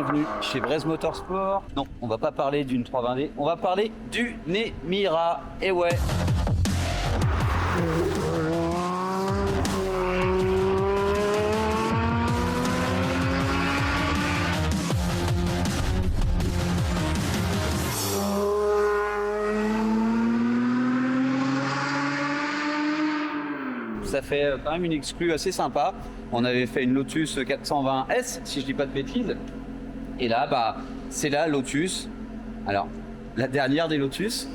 bienvenue chez Braise Motorsport. Non, on va pas parler d'une 320D, on va parler du Nemira. Et ouais. Ça fait quand même une exclue assez sympa. On avait fait une Lotus 420S, si je dis pas de bêtises. Et là, bah, c'est la Lotus. Alors, la dernière des Lotus,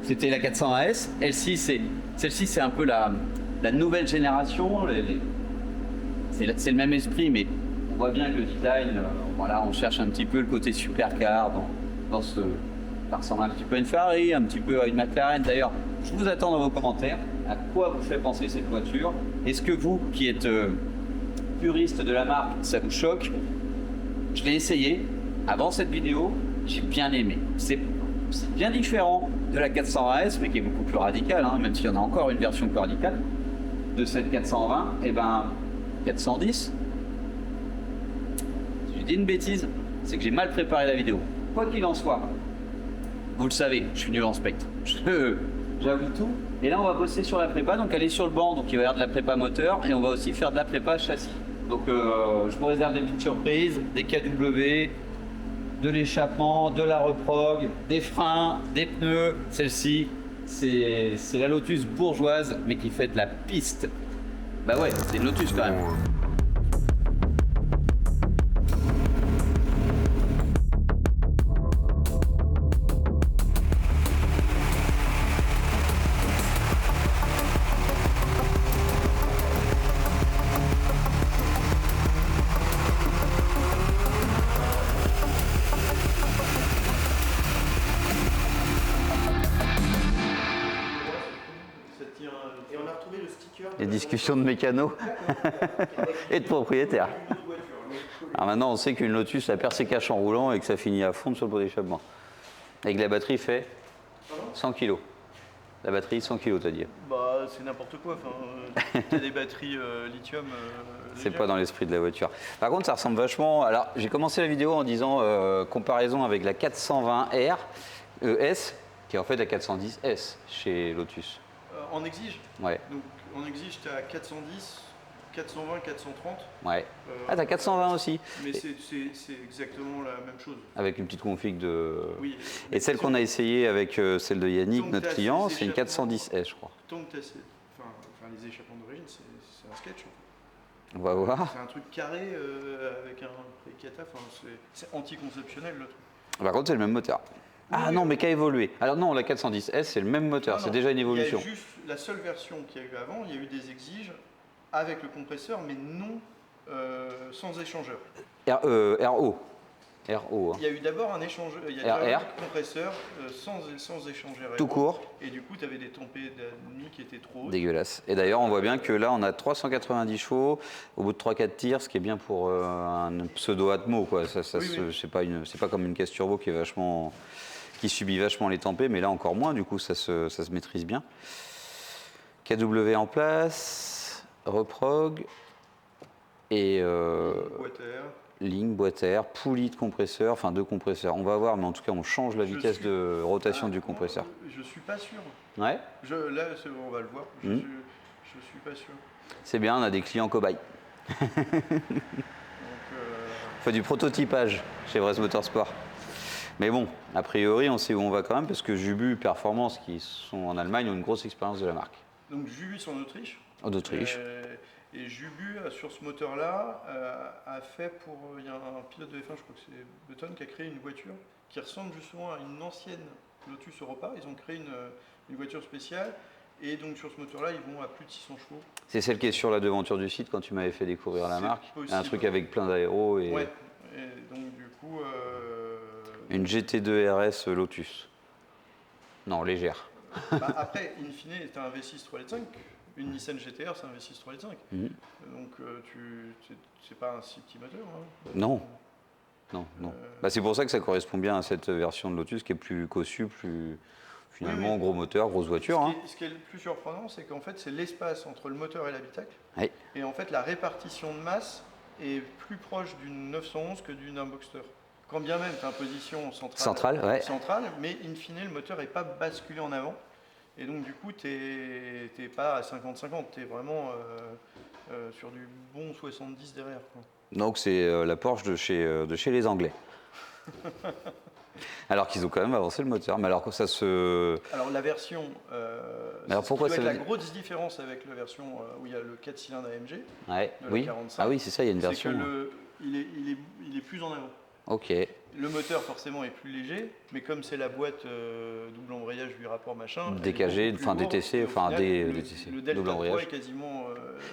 c'était la 420S. Celle-ci, c'est un peu la nouvelle génération. C'est le même esprit, mais on voit bien que le design, voilà, on cherche un petit peu le côté supercar dans ce. Ça ressemble un petit peu à une Ferrari, un petit peu à une McLaren. D'ailleurs, je vous attends dans vos commentaires. À quoi vous fait penser cette voiture? Est-ce que vous, qui êtes puriste de la marque, ça vous choque? Je l'ai essayé avant cette vidéo, j'ai bien aimé. C'est bien différent de la 420S, mais qui est beaucoup plus radicale, hein, même s'il y en a encore une version plus radicale de cette 420. Et ben 410. Si je dis une bêtise, c'est que j'ai mal préparé la vidéo. Quoi qu'il en soit, vous le savez, je suis nul en spectre. J'avoue tout. Et là, on va bosser sur la prépa. Donc, elle est sur le banc. Donc, il va y avoir de la prépa moteur. Et on va aussi faire de la prépa châssis. Donc, je vous réserve des petites surprises, des KW, de l'échappement, de la reprog, des freins, des pneus. Celle-ci, c'est la Lotus bourgeoise, mais qui fait de la piste. Bah ouais, c'est une Lotus quand même. Les discussions de mécano et de propriétaire. Alors maintenant, on sait qu'une Lotus, elle perd ses caches en roulant et que ça finit à fond sur le pot d'échappement. Et que la batterie fait 100 kg. La batterie, 100 kg, t'as dit. Bah, c'est n'importe quoi. Enfin, t'as des batteries lithium. C'est pas dans l'esprit de la voiture. Par contre, ça ressemble vachement. Alors, j'ai commencé la vidéo en disant comparaison avec la 420R S, qui est en fait la 410S chez Lotus. En exige. Ouais. Donc, en exige, tu as 410, 420, 430. Ouais. Ah, t'as 420 aussi. Mais c'est exactement la même chose. Avec une petite config de. Oui. Et celle qu'on a essayée avec celle de Yannick, notre client, c'est une 410S, je crois. Tant que tu as les échappements d'origine, c'est un sketch. On va voir. C'est un truc carré avec un précata. Enfin, c'est anticonceptionnel le truc. Par contre, c'est le même moteur. Ah non, mais qui a évolué. Alors non, la 410S, c'est le même moteur, c'est déjà une évolution. Il y a juste la seule version qu'il y a eu avant, il y a eu des exiges avec le compresseur, mais non sans échangeur. RO. Hein. Il y a eu d'abord un échangeur, il y a eu un compresseur sans échangeur. Tout court. Et du coup, tu avais des tempêtes d'admis qui étaient trop hautes. Dégueulasse. Et d'ailleurs, on voit bien que là, on a 390 chevaux au bout de 3-4 tirs, ce qui est bien pour un pseudo-atmo, quoi. C'est pas comme une caisse turbo qui subit vachement les tempêtes, mais là encore moins, du coup ça se maîtrise bien. KW en place, reprog et ligne, boîte à air, poulie de compresseur, enfin deux compresseurs. On va voir, mais en tout cas on change la vitesse de rotation du compresseur. Je suis pas sûr. Ouais. Là, on va le voir. Je suis pas sûr. C'est bien, on a des clients cobayes. On fait du prototypage chez Braise Motorsport. Mais bon, a priori, on sait où on va quand même, parce que Jubu Performance, qui sont en Allemagne, ont une grosse expérience de la marque. Donc Jubu, c'est en Autriche. En Autriche. Et Jubu, sur ce moteur-là, a fait pour... Il y a un pilote de F1, je crois que c'est Button, qui a créé une voiture qui ressemble justement à une ancienne Lotus Europa. Ils ont créé une voiture spéciale. Et donc sur ce moteur-là, ils vont à plus de 600 chevaux. C'est celle qui est sur la devanture du site quand tu m'avais fait découvrir la marque. Possible. Un truc avec plein d'aéros. Et... Ouais. Et donc du coup... Une GT2 RS Lotus. Non, légère. Après, in fine, tu as un V6 3.5. Une Nissan GTR, c'est un V6 3.5. Donc c'est pas un si petit moteur. Hein. Non. C'est pour ça que ça correspond bien à cette version de Lotus qui est plus cossue, plus... Finalement, gros moteur, grosse voiture. Ce qui est le plus surprenant, c'est qu'en fait, c'est l'espace entre le moteur et l'habitacle. Oui. Et en fait, la répartition de masse est plus proche d'une 911 que d'une Boxster. quand bien même tu es en position Centrale, ouais. mais in fine, le moteur n'est pas basculé en avant. Et donc, du coup, tu n'es pas à 50-50, tu es vraiment sur du bon 70 derrière, quoi. Donc c'est la Porsche de chez les Anglais. Alors qu'ils ont quand même avancé le moteur. Mais alors que ça se... Alors la version, alors pourquoi ça ça doit veut être la dire... grosse différence avec la version où il y a le 4 cylindres AMG, Ouais, de la oui. 45. Ah oui, c'est ça, il y a une C'est version. que il est plus en avant. Ok. Le moteur forcément est plus léger, mais comme c'est la boîte double embrayage 8 rapports machin, elle est DKG, beaucoup plus enfin lourde, DTC, et au enfin final, DTC, le delta double de poids embrayage. est quasiment.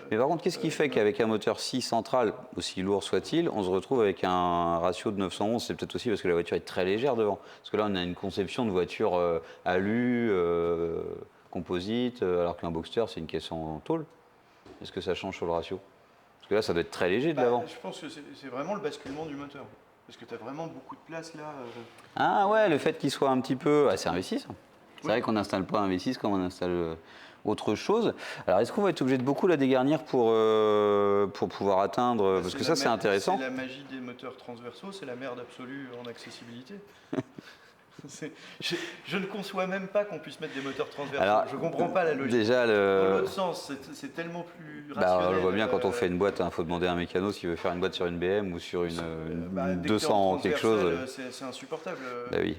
Mais par contre, qu'est-ce qui fait qu'avec un moteur si central, aussi lourd soit-il, on se retrouve avec un ratio de 911? C'est peut-être aussi parce que la voiture est très légère devant. Parce que là, on a une conception de voiture alu, composite, alors qu'un Boxster, c'est une caisse en tôle. Est-ce que ça change sur le ratio? Parce que là, ça doit être très léger de l'avant. Je pense que c'est vraiment le basculement du moteur. Parce que tu as vraiment beaucoup de place là. Ah ouais, le fait qu'il soit un petit peu... Ah, c'est un V6. C'est Oui. vrai qu'on n'installe pas un V6 comme on installe autre chose. Alors, est-ce qu'on va être obligé de beaucoup la dégarnir pour pouvoir atteindre... Parce que ça, c'est intéressant. C'est la magie des moteurs transversaux, c'est la merde absolue en accessibilité. Je ne conçois même pas qu'on puisse mettre des moteurs transversaux. Alors, je ne comprends pas la logique. Déjà, Dans l'autre sens, c'est tellement plus rationnel. on le voit bien quand on fait une boîte, il faut demander à un mécano s'il veut faire une boîte sur une BM ou sur une dès que t'es 200 en quelque chose. transversal, c'est insupportable. Bah oui.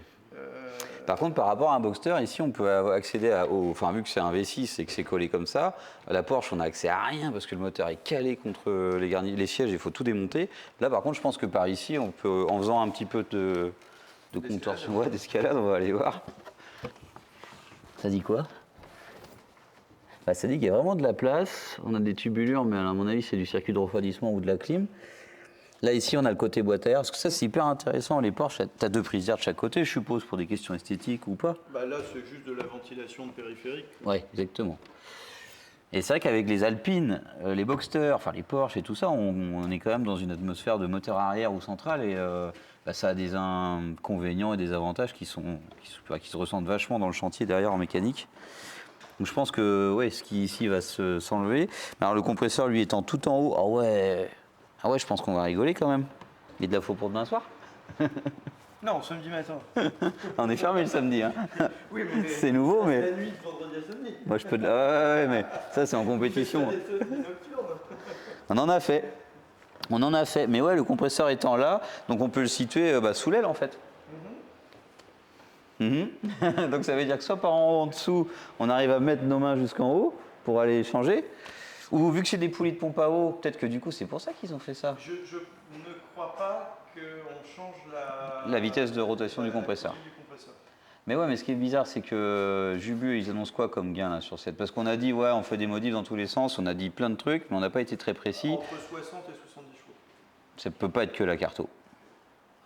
Par contre, par rapport à un Boxster, ici, on peut accéder enfin, vu que c'est un V6 et que c'est collé comme ça, à la Porsche, on n'a accès à rien parce que le moteur est calé contre les sièges, il faut tout démonter. Là, par contre, je pense que par ici, on peut, en faisant un petit peu de contorsion, ouais, d'escalade, on va aller voir. Ça dit quoi? Bah, ça dit qu'il y a vraiment de la place. On a des tubulures, mais à mon avis, c'est du circuit de refroidissement ou de la clim. Là, ici, on a le côté boîte à air. Parce que ça, c'est hyper intéressant. Les Porsche, tu as deux prises d'air de chaque côté, je suppose, pour des questions esthétiques ou pas. Bah là, c'est juste de la ventilation de périphérique. Oui, exactement. Et c'est vrai qu'avec les Alpines, les Boxster, enfin les Porsche et tout ça, on est quand même dans une atmosphère de moteur arrière ou central. Et ça a des inconvénients et des avantages qui se ressentent vachement dans le chantier derrière en mécanique. Donc je pense que ouais, ce qui ici va s'enlever. Alors le compresseur, lui, étant tout en haut, ah ouais, je pense qu'on va rigoler quand même. Il y a de la faux pour demain soir. Non, samedi matin. On est fermé le samedi. Hein. Oui, mais c'est nouveau, mais. La nuit de vendredi à samedi. Moi, je peux. Ah ouais, mais ça, c'est en compétition. On en a fait. On en a fait. Mais ouais, le compresseur étant là, donc on peut le situer sous l'aile en fait. Donc ça veut dire que soit par en dessous, on arrive à mettre nos mains jusqu'en haut pour aller changer. Ou vu que c'est des poulies de pompe à eau, peut-être que du coup c'est pour ça qu'ils ont fait ça. Je ne crois pas qu'on change la vitesse de rotation du compresseur. Mais ouais, mais ce qui est bizarre, c'est que Jubu, ils annoncent quoi comme gain là, sur cette? Parce qu'on a dit, ouais, on fait des modifs dans tous les sens, on a dit plein de trucs, mais on n'a pas été très précis. Entre 60 et 70 chevaux. Ça peut pas être que la carto.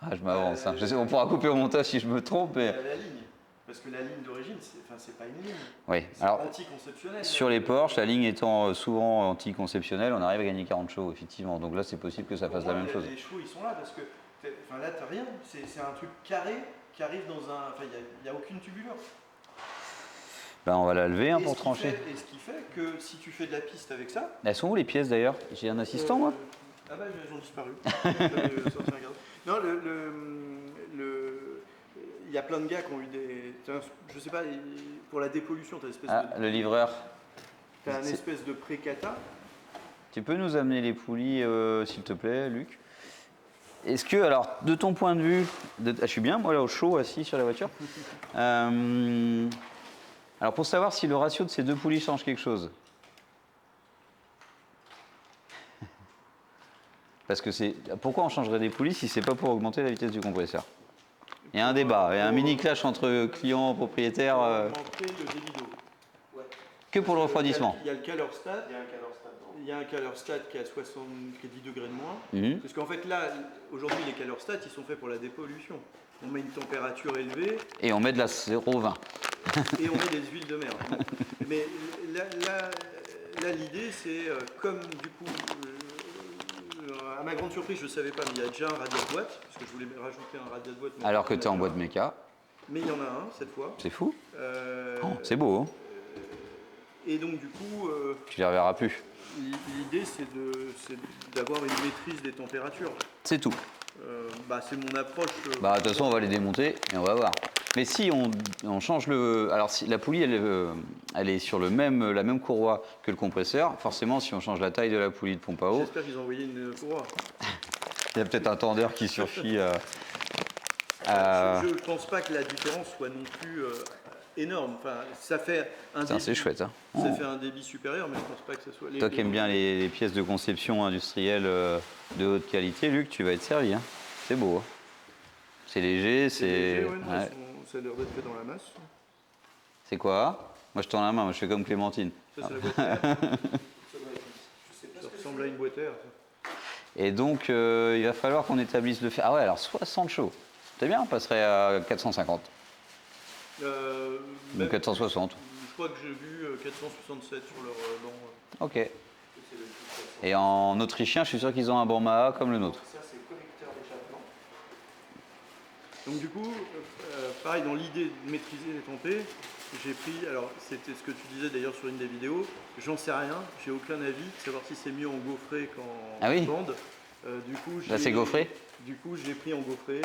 Ah, je m'avance. Je sais, on pourra couper au montage si je me trompe. Mais... La ligne. Parce que la ligne d'origine, c'est pas une ligne. Oui. C'est anticonceptionnel. Sur les Porsche, la ligne étant souvent anticonceptionnelle, on arrive à gagner 40 chevaux, effectivement. Donc là, c'est possible que ça fasse la même chose. Les chevaux, ils sont là parce que là, t'as rien. C'est un truc carré qui arrive dans un. Enfin, il n'y a aucune tubulure. Ben, on va la lever pour trancher. Et ce qui fait que si tu fais de la piste avec ça. Elles sont où les pièces d'ailleurs? J'ai un assistant, moi? Ah bah, elles ont disparu. Non, il y a plein de gars qui ont eu des. Je sais pas, pour la dépollution, tu as espèce le livreur. Tu as une espèce de pré-cata. Tu peux nous amener les poulies, s'il te plaît, Luc? Est-ce que, alors, de ton point de vue, je suis bien, moi, là, au chaud, assis sur la voiture. Alors, pour savoir si le ratio de ces deux poulies change quelque chose. Parce que c'est. Pourquoi on changerait des poulies si c'est pas pour augmenter la vitesse du compresseur? Il y a un débat, il y a un mini clash entre clients, propriétaires. Augmenter le débit d'eau. Ouais. Que pour le refroidissement. Il y a le calorstat. Il y a un calorstat qui a 10 degrés de moins. Parce qu'en fait, là, aujourd'hui, les calorstats, ils sont faits pour la dépollution. On met une température élevée. Et on met de la 0,20. Et on met des huiles de mer. Mais là l'idée, c'est comme du coup. À ma grande surprise, je ne savais pas, mais il y a déjà un radiateur de boîte, parce que je voulais rajouter un radiateur de boîte. Alors que tu es en boîte méca. Mais il y en a un cette fois. C'est fou. C'est beau. Hein. Et donc du coup... tu les reverras plus. L'idée, c'est d'avoir une maîtrise des températures. C'est tout. C'est mon approche. Bah, de toute façon, on va les démonter et on va voir. Mais si on change le... Alors, si la poulie, elle est sur la même courroie que le compresseur, forcément, si on change la taille de la poulie de pompe à eau, J'espère qu'ils ont envoyé une courroie. il y a peut-être un tendeur qui surfit. Je ne pense pas que la différence soit non plus énorme. Enfin, ça fait un Putain, c'est chouette, hein. Ça fait un débit supérieur, mais je ne pense pas que ce soit... Toi qui aimes bien les pièces de conception industrielle de haute qualité, Luc, tu vas être servi. Hein. C'est beau. Hein. C'est léger, c'est... léger, ouais, non, ça a l'air d'être fait dans la masse. C'est quoi? Moi, je tends la main, moi, je fais comme Clémentine. Ça, c'est la boîte à air. Ça ressemble à une boîte à air. Et donc, il va falloir qu'on établisse le fer. Ah ouais, alors 60 chauds. C'est bien, on passerait à 450. Ou 460. Je crois que j'ai vu 467 sur leur banc. Ok. Et en autrichien, je suis sûr qu'ils ont un banc Maha comme le nôtre. Ça, c'est le collecteur d'échappement. Donc du coup, pareil, dans l'idée de maîtriser les tempés, j'ai pris, alors c'était ce que tu disais d'ailleurs sur une des vidéos, j'en sais rien, j'ai aucun avis, savoir si c'est mieux en gaufré qu'en bande. Du coup, là c'est gaufré? Du coup, j'ai pris en gaufré.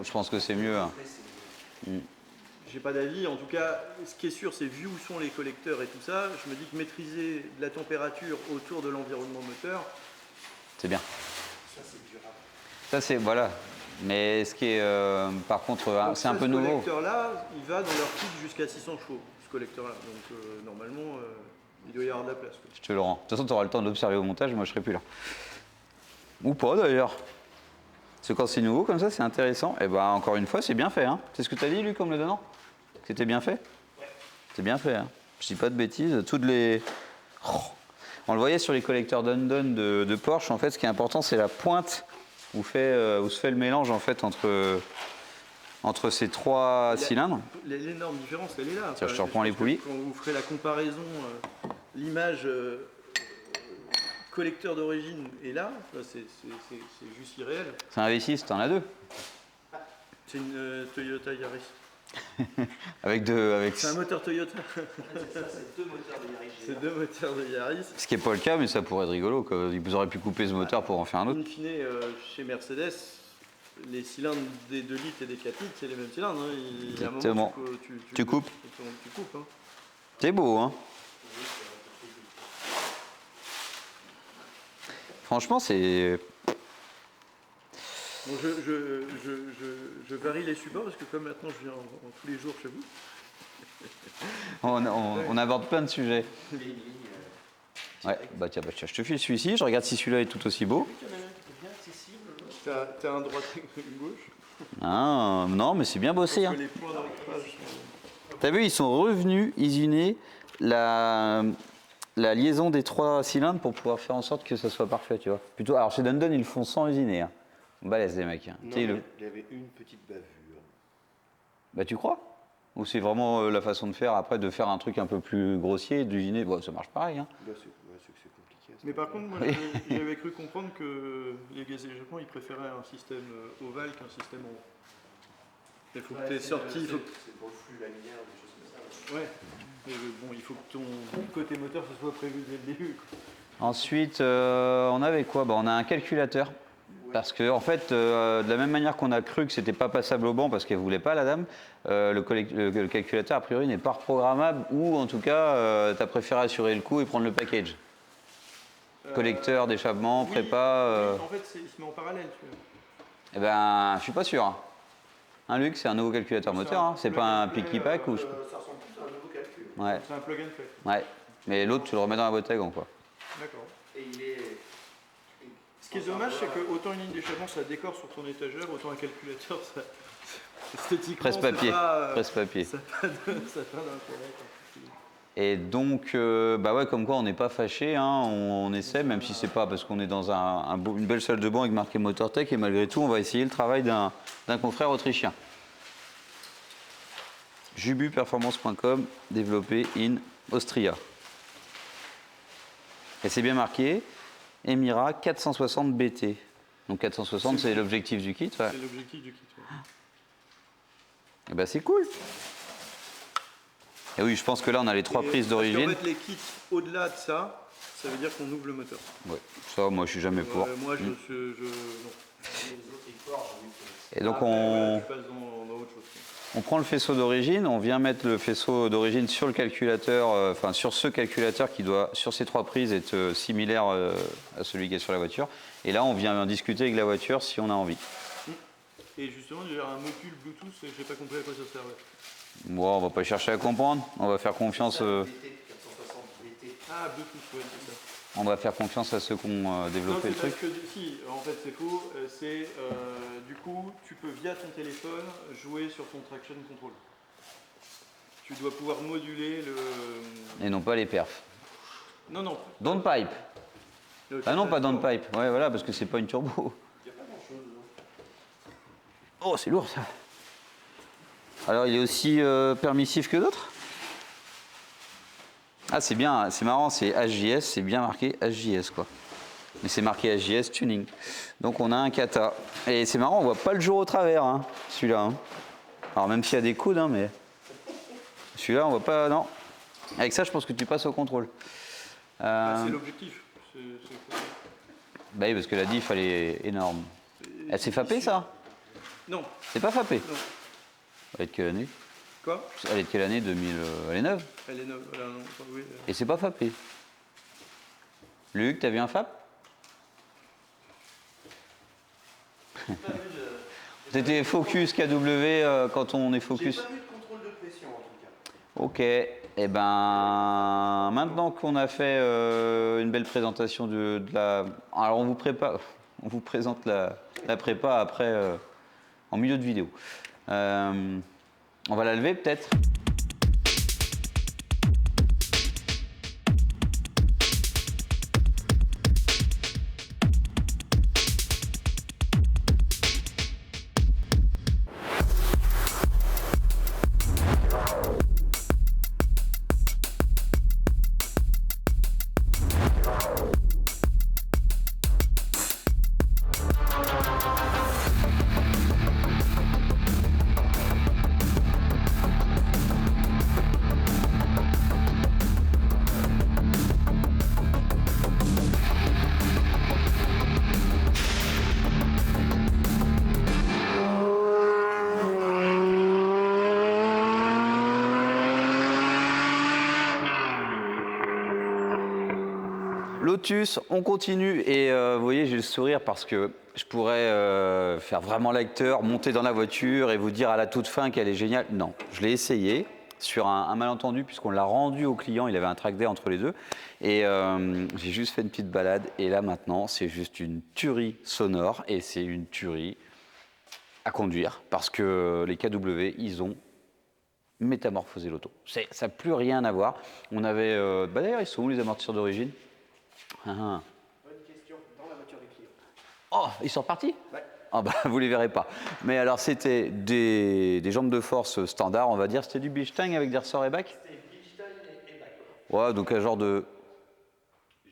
Je pense que c'est mieux. Hein. J'ai pas d'avis, en tout cas, ce qui est sûr, c'est vu où sont les collecteurs et tout ça, je me dis que maîtriser la température autour de l'environnement moteur, c'est bien. Ça c'est durable. Ça c'est, voilà. Mais ce qui est, par contre, c'est un peu nouveau. Ce collecteur-là, il va dans leur kit jusqu'à 600 chevaux, ce collecteur-là. Donc normalement, il doit y avoir de la place. Quoi. Je te le rends. De toute façon, tu auras le temps de l'observer au montage, moi je serai plus là. Ou pas d'ailleurs. Parce que quand c'est nouveau comme ça, c'est intéressant. Et ben encore une fois, c'est bien fait. Hein. C'est ce que tu as dit, Luc, en me le donnant? C'était bien fait? Ouais. C'est bien fait. Hein. Je dis pas de bêtises. Toutes les... Oh. On le voyait sur les collecteurs Dundon de Porsche. En fait, ce qui est important, c'est la pointe où se fait le mélange en fait entre ces trois cylindres. L'énorme différence, elle est là. Tiens, je te reprends les poulies. Quand vous ferez la comparaison, l'image collecteur d'origine est là, c'est juste irréel. C'est un V6, t'en as deux. C'est une Toyota Yaris. avec... C'est un moteur Toyota. C'est deux moteurs de Yaris. C'est deux moteurs de Yaris. Ce qui n'est pas le cas, mais ça pourrait être rigolo. Ils auraient pu couper ce moteur pour en faire un autre. In fine, chez Mercedes, les cylindres des 2 litres et des 4 litres, c'est les mêmes cylindres. Hein. Il y a un moment où tu coupes. Tu coupes hein. C'est beau, hein. Franchement, c'est... Bon, je varie les supports parce que comme maintenant je viens tous les jours chez vous. on aborde plein de sujets. Ouais, bah tiens, je te file celui-ci, je regarde si celui-là est tout aussi beau. T'as un droite et une gauche. Ah, non, mais c'est bien bossé. Hein. T'as vu, ils sont revenus usiner la liaison des 3 cylindres pour pouvoir faire en sorte que ça soit parfait, tu vois. Plutôt, alors chez Dundon, ils le font sans usiner. Hein. Balèze les mecs. Hein. Non, il y avait une petite bavure. Bah tu crois? Ou c'est vraiment la façon de faire après, de faire un truc un peu plus grossier, d'usiner, bon, ça marche pareil. Hein. Bah, c'est compliqué. Mais par contre, moi j'avais cru comprendre que les gaz et Japon, ils préféraient un système ovale qu'un système rond. Il faut que tu es sorti. C'est pour le flux laminaire, des choses comme ça. Ouais. Mais bon, il faut que ton côté moteur ce soit prévu dès le début. Quoi. Ensuite, on avait quoi? Bah, on a un calculateur. Parce que en fait, de la même manière qu'on a cru que c'était pas passable au banc parce qu'elle voulait pas la dame, le calculateur a priori n'est pas reprogrammable ou en tout cas, tu as préféré assurer le coup et prendre le package. Collecteur, d'échappement, prépa. Oui, en fait, il se met en parallèle. Eh ben, je suis pas sûr. Hein. Un Luc, c'est un nouveau calculateur moteur. Hein. C'est pas un picky pack ou. Ça ressemble plus à un nouveau calcul. Ouais. C'est un plug and play. Ouais. Mais l'autre, tu le remets dans la boîte à gants, quoi. D'accord. Et il est. Ce qui est dommage, c'est que autant une ligne d'échappement, ça décore sur ton étagère, autant un calculateur, ça, esthétiquement, presse-papier. Presse-papier. Ça n'a pas d'intérêt. Et donc, bah ouais, comme quoi on n'est pas fâché, hein, on essaie, même si c'est pas parce qu'on est dans une belle salle de banc avec marqué Motortech, et malgré tout, on va essayer le travail d'un confrère autrichien. Jubuperformance.com, développé in Austria. Et c'est bien marqué. Emira 460 BT. Donc 460, c'est l'objectif du kit. Ouais. C'est l'objectif du kit. Ouais. Et ben c'est cool. Et oui, je pense que là, on a les 3 prises En d'origine. fait, les kits au-delà de ça, ça veut dire qu'on ouvre le moteur. Ouais, ça, moi, je suis jamais pour. Moi, non. Les autres, ils forgent, oui. Et donc, Après, on... tu passes dans autre chose. On prend le faisceau d'origine, on vient mettre le faisceau d'origine sur le calculateur, enfin sur ce calculateur qui doit, sur ces 3 prises, être similaire à celui qui est sur la voiture. Et là, on vient en discuter avec la voiture si on a envie. Et justement, il y a un module Bluetooth, j'ai pas compris à quoi ça servait. Bon, on va pas chercher à comprendre, on va faire confiance, VT 460 VT. Ah, Bluetooth, ouais, c'est ça. on va faire confiance à ceux qui ont Non, développé c'est le truc. parce que, si, en fait, c'est faux. Du coup, tu peux via ton téléphone jouer sur ton traction control. Tu dois pouvoir moduler le. Et non pas les perfs. Non, non. Downpipe. le Ah non, pas transport. downpipe. Ouais, voilà, parce que c'est pas une turbo. Oh, c'est lourd ça. Alors, il est aussi permissif que d'autres? Ah, c'est bien, c'est marrant, c'est HJS, c'est bien marqué HJS quoi. Mais c'est marqué HJS Tuning. Donc on a un kata. Et c'est marrant, on voit pas le jour au travers, hein, celui-là. Hein. Alors même s'il y a des coudes, hein, mais celui-là on voit pas. Non. Avec ça, je pense que tu passes au contrôle. Ah, c'est l'objectif. Bah oui, parce que la diff elle est énorme. Elle s'est fapée ça? Non, C'est pas fapé. non. Elle est de quelle année? Quoi? Elle est de quelle année? 2000. Elle est neuve. Elle est neuve. Voilà, non, enfin, oui, Et c'est pas fapé. Luc, t'as vu un fap? C'était focus KW quand on est J'ai focus. pas vu de contrôle de pression en tout cas. Ok, et ben maintenant qu'on a fait une belle présentation de la. Alors on vous présente la prépa après en milieu de vidéo. On va la lever peut-être. Lotus, on continue et vous voyez j'ai le sourire parce que je pourrais faire vraiment l'acteur, monter dans la voiture et vous dire à la toute fin qu'elle est géniale. Non, je l'ai essayé sur un malentendu puisqu'on l'a rendu au client, il avait un track day entre les deux et j'ai juste fait une petite balade et là maintenant c'est juste une tuerie sonore et c'est une tuerie à conduire parce que les KW ils ont métamorphosé l'auto. Ça n'a plus rien à voir. On avait, d'ailleurs ils sont où les amortisseurs d'origine? Bonne question, dans la voiture des clients. Oh, ils sont repartis? Ouais. Ah bah vous les verrez pas. Mais alors c'était des jambes de force standard, on va dire. C'était du Bilstein avec des ressorts et bacs? C'était Bilstein et back. Ouais, donc un genre de...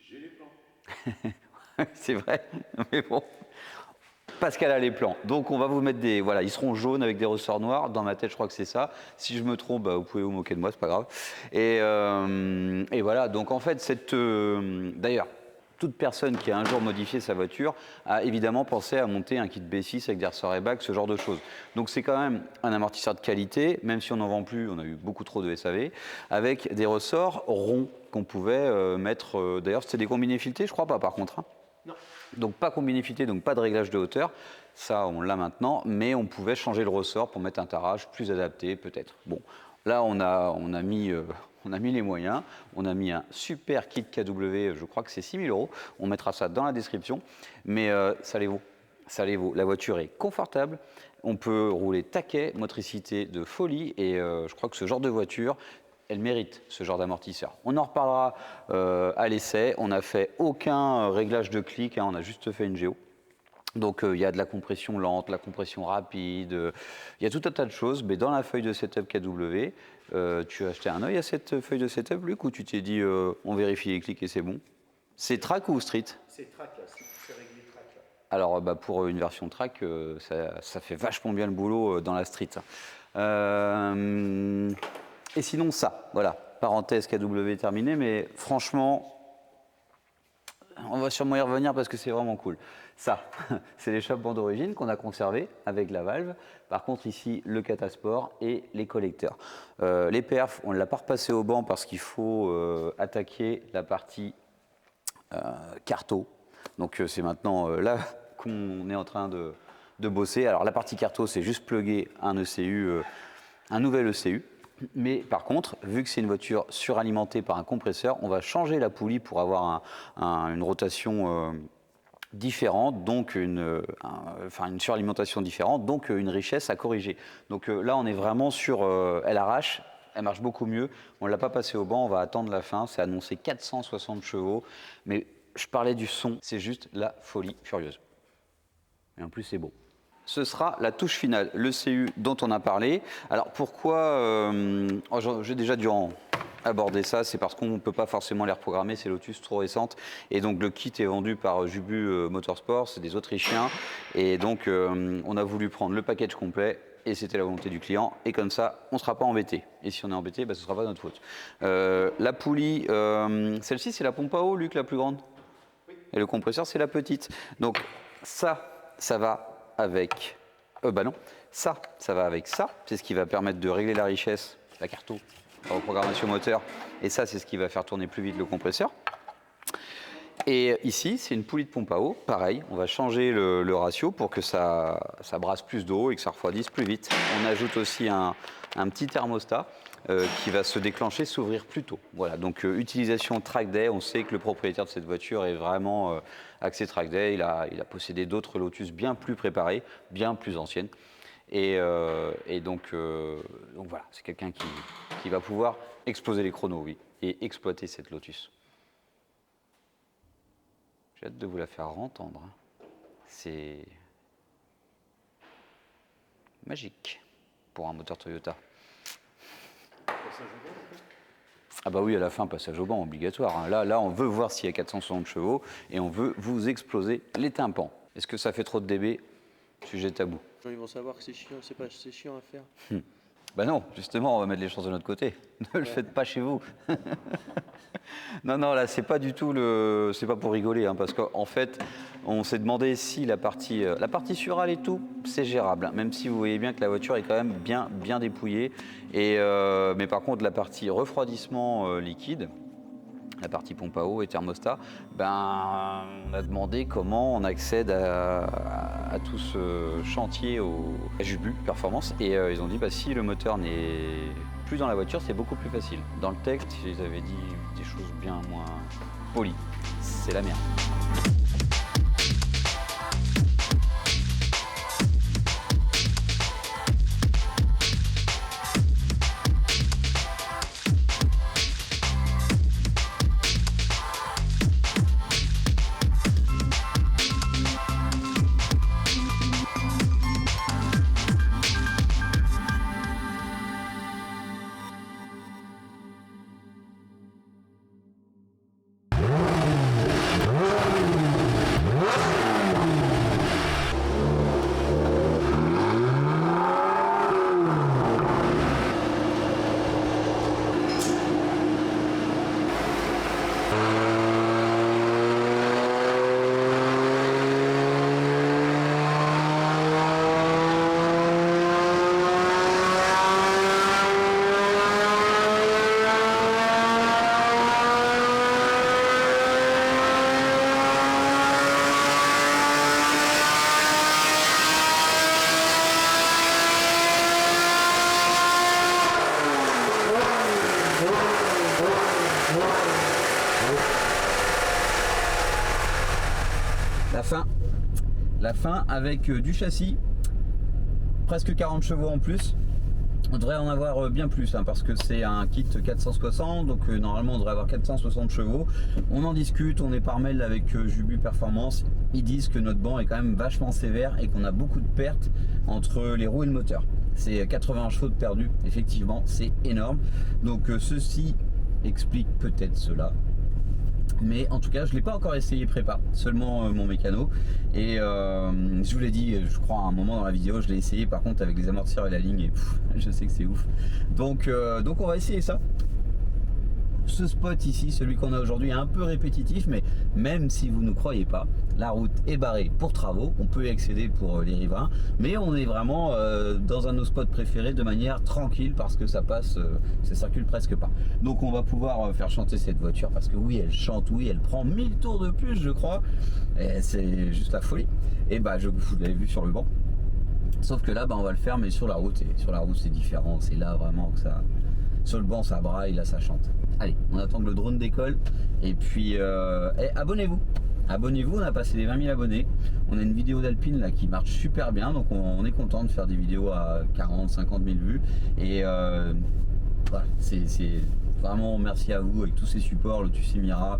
J'ai les plans. C'est vrai, mais bon. Pascal a les plans. Donc on va vous mettre des... Voilà, ils seront jaunes avec des ressorts noirs. Dans ma tête, je crois que c'est ça. Si je me trompe, bah, vous pouvez vous moquer de moi, c'est pas grave. Et voilà, donc en fait, d'ailleurs, toute personne qui a un jour modifié sa voiture a évidemment pensé à monter un kit B6 avec des ressorts airbag, ce genre de choses. Donc c'est quand même un amortisseur de qualité, même si on n'en vend plus, on a eu beaucoup trop de SAV, avec des ressorts ronds qu'on pouvait mettre... D'ailleurs, c'était des combinés filetés, je crois pas par contre. Hein. Non. Donc pas combiné fileté, donc pas de réglage de hauteur. Ça, on l'a maintenant, mais on pouvait changer le ressort pour mettre un tarage plus adapté, peut-être. Bon, là, on a mis les moyens. On a mis un super kit KW, je crois que c'est 6 000 €. On mettra ça dans la description, mais ça les vaut. Ça les vaut. La voiture est confortable. On peut rouler taquet, motricité de folie, et je crois que ce genre de voiture, elle mérite ce genre d'amortisseur. On en reparlera à l'essai. On n'a fait aucun réglage de clic, hein, on a juste fait une géo. Donc il y a de la compression lente, la compression rapide, il y a tout un tas de choses. Mais dans la feuille de setup KW, tu as acheté un œil à cette feuille de setup, Luc, ou tu t'es dit on vérifie les clics et c'est bon? C'est track ou street? C'est track là, c'est réglé track là. Alors pour une version track, ça fait vachement bien le boulot dans la street. Et sinon ça, voilà, parenthèse KW terminée, mais franchement, on va sûrement y revenir parce que c'est vraiment cool. Ça, c'est l'échappement d'origine qu'on a conservé avec la valve. Par contre, ici, le catasport et les collecteurs. Les perfs, on ne l'a pas repassé au banc parce qu'il faut attaquer la partie carto. Donc, c'est maintenant là qu'on est en train de bosser. Alors, la partie carto, c'est juste plugger un ECU, un nouvel ECU. Mais par contre, vu que c'est une voiture suralimentée par un compresseur, on va changer la poulie pour avoir une rotation différente, donc une suralimentation différente, donc une richesse à corriger. Donc là, on est vraiment sur... elle arrache, elle marche beaucoup mieux. On ne l'a pas passé au banc, on va attendre la fin. C'est annoncé 460 chevaux. Mais je parlais du son, c'est juste la folie furieuse. Et en plus, c'est beau. Ce sera la touche finale, le CU dont on a parlé. Alors pourquoi, j'ai déjà dû aborder ça, c'est parce qu'on ne peut pas forcément les reprogrammer, c'est Lotus trop récente. Et donc le kit est vendu par Jubu Motorsport, c'est des Autrichiens. Et donc on a voulu prendre le package complet et c'était la volonté du client. Et comme ça, on ne sera pas embêté. Et si on est embêté, ce ne sera pas notre faute. La poulie, celle-ci c'est la pompe à eau, Luc, la plus grande. Oui. Et le compresseur c'est la petite. Donc ça va avec... non, ça va avec ça. C'est ce qui va permettre de régler la richesse, la carto, la reprogrammation moteur. Et ça, c'est ce qui va faire tourner plus vite le compresseur. Et ici, c'est une poulie de pompe à eau. Pareil, on va changer le ratio pour que ça brasse plus d'eau et que ça refroidisse plus vite. On ajoute aussi un petit thermostat qui va se déclencher, s'ouvrir plus tôt. Voilà, donc utilisation track day. On sait que le propriétaire de cette voiture est vraiment axé track day. Il a possédé d'autres Lotus bien plus préparées, bien plus anciennes. Et donc voilà, c'est quelqu'un qui va pouvoir exploser les chronos, oui, et exploiter cette Lotus. J'ai hâte de vous la faire entendre. C'est magique pour un moteur Toyota. Ah bah oui, à la fin, passage au banc obligatoire. Là, on veut voir s'il y a 460 chevaux et on veut vous exploser les tympans. Est-ce que ça fait trop de dB? Sujet tabou. Ils vont savoir que c'est chiant, c'est chiant à faire. Bah non, justement, on va mettre les chances de notre côté. Ne le faites pas chez vous. Non, là, c'est pas du tout c'est pas pour rigoler, hein, parce qu'en fait, on s'est demandé si la partie surale et tout, c'est gérable, hein, même si vous voyez bien que la voiture est quand même bien dépouillée. Mais par contre, la partie refroidissement liquide, la partie pompe à eau et thermostat, on a demandé comment on accède à tout ce chantier à Jubu Performance. Et ils ont dit, si le moteur n'est plus dans la voiture, c'est beaucoup plus facile. Dans le texte, ils avaient dit des choses bien moins polies. C'est la merde. La fin avec du châssis, presque 40 chevaux en plus. On devrait en avoir bien plus, hein, parce que c'est un kit 460, donc normalement on devrait avoir 460 chevaux. On en discute, on est par mail avec Jubu Performance. Ils disent que notre banc est quand même vachement sévère et qu'on a beaucoup de pertes entre les roues et le moteur. C'est 80 chevaux de perdus, effectivement, c'est énorme. Donc ceci explique peut-être cela. Mais en tout cas, je ne l'ai pas encore essayé prépa, seulement mon mécano. Et je vous l'ai dit, je crois à un moment dans la vidéo, je l'ai essayé par contre avec les amortisseurs et la ligne. Et je sais que c'est ouf. Donc on va essayer ça. Ce spot ici, celui qu'on a aujourd'hui, est un peu répétitif, mais même si vous ne croyez pas, la route est barrée pour travaux, on peut y accéder pour les riverains, mais on est vraiment dans un de nos spots préférés de manière tranquille parce que ça passe, ça circule presque pas. Donc on va pouvoir faire chanter cette voiture parce que oui, elle chante, oui, elle prend 1000 tours de plus, je crois, et c'est juste la folie. Et bah, vous l'avez vu sur le banc, sauf que là, bah, on va le faire, mais sur la route, et sur la route c'est différent, c'est là vraiment que ça... Sur le banc ça braille, là ça chante. Allez, on attend que le drone décolle. Et puis abonnez-vous. Abonnez-vous, on a passé les 20 000 abonnés. On a une vidéo d'Alpine là qui marche super bien. Donc on est content de faire des vidéos à 40, 50 000 vues. Et voilà, c'est vraiment merci à vous avec tous ces supports, Lotus Emira,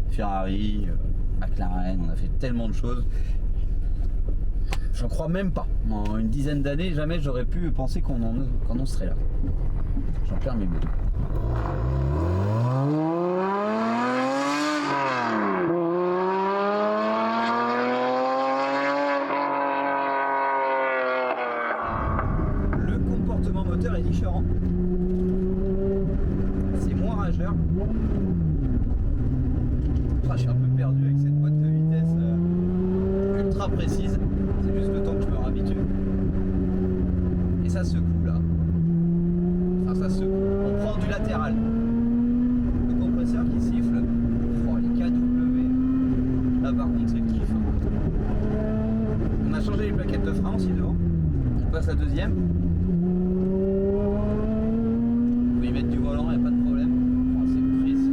Ferrari, McLaren, on a fait tellement de choses. J'en crois même pas. En une dizaine d'années, jamais j'aurais pu penser qu'on en serait là. J'en perds mes mots. Le comportement moteur est différent. C'est moins rageur. Je suis un peu perdu avec cette boîte de vitesse ultra précise. C'est juste le temps que je me réhabitue. Et ça secoue là. Enfin ça secoue. On prend du latéral. Le compresseur qui siffle. Oh, les KW. Là par contre c'est le kiff. On a changé les plaquettes de frein aussi devant. On passe la deuxième. Vous pouvez y mettre du volant, il n'y a pas de problème. Oh, c'est précis.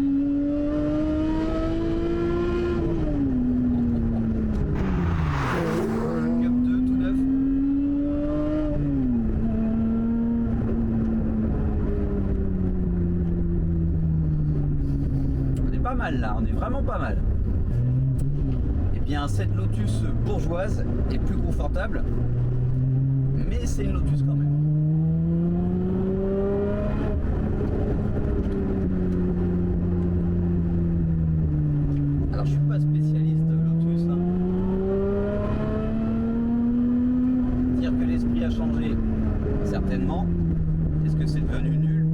Cup 2 tout neuf. On est pas mal là, on est vraiment pas mal. Et bien cette Lotus bourgeoise est plus confortable, mais c'est une Lotus quand même. Alors je suis pas spécialiste Lotus, hein. Dire que l'esprit a changé, certainement. Est-ce que c'est devenu nul?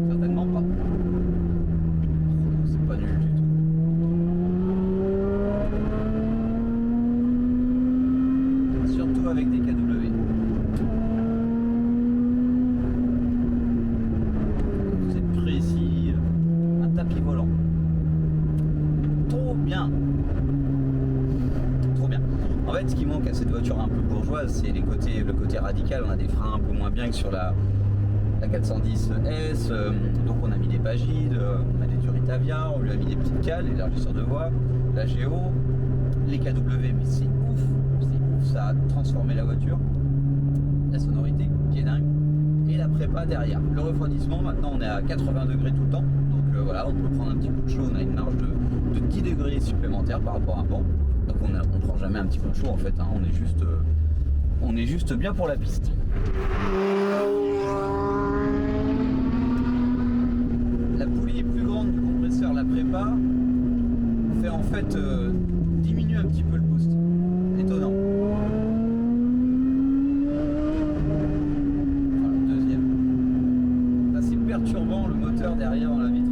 Certainement pas. C'est pas nul du tout. Surtout avec des KW. C'est précis, un tapis volant. Trop bien. Trop bien. En fait, ce qui manque à cette voiture un peu bourgeoise, c'est le côté radical. On a des freins un peu moins bien que sur la 410S. Donc on a mis des Pagides, on a des Turitavia, on lui a mis des petites cales, élargisseurs de voie, la Géo, les KW, mais c'est ouf, ça a transformé la voiture. La sonorité qui est dingue. Et la prépa derrière. Le refroidissement, maintenant on est à 80 degrés tout le temps. Donc voilà, on peut prendre un petit coup de chaud, on a une marge de 10 degrés supplémentaires par rapport à avant. Donc on prend jamais un petit coup de chaud en fait, hein. On est juste bien pour la piste. La poulie est plus grande du compresseur, la prépa fait en fait diminuer un petit peu le boost. Étonnant. Voilà, deuxième. Là c'est perturbant le moteur derrière dans la vitre.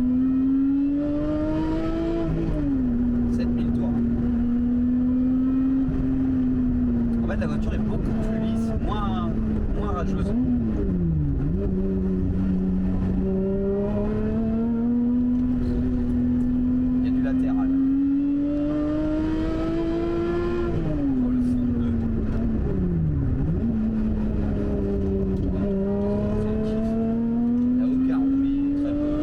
7000 tours. En fait la voiture est beaucoup plus lisse, moins rageuse. Il y a du latéral. Oh, le fond bleu. C'est le kiff. Il n'y a aucun bruit, très peu.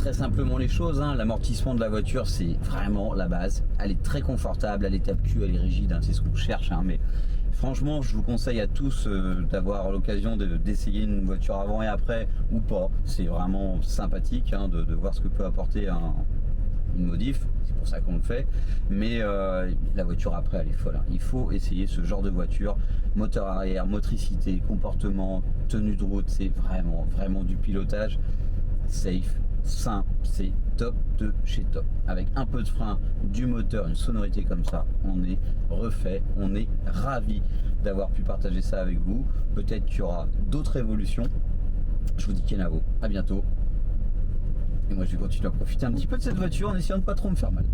très simplement les choses, hein. L'amortissement de la voiture, c'est vraiment la base. Elle est très confortable, elle est tape-cul, elle est rigide, hein, c'est ce qu'on cherche, hein, mais franchement, je vous conseille à tous d'avoir l'occasion d'essayer une voiture avant et après ou pas. C'est vraiment sympathique, hein, de voir ce que peut apporter une modif. C'est pour ça qu'on le fait. Mais la voiture après, elle est folle, hein. Il faut essayer ce genre de voiture. Moteur arrière, motricité, comportement, tenue de route, c'est vraiment du pilotage safe, simple, c'est top de chez top. Avec un peu de frein, du moteur, une sonorité comme ça, on est refait, on est ravi d'avoir pu partager ça avec vous. Peut-être qu'il y aura d'autres évolutions. Je vous dis Kenavo, à bientôt. Et moi je vais continuer à profiter un petit peu de cette voiture en essayant de pas trop me faire mal.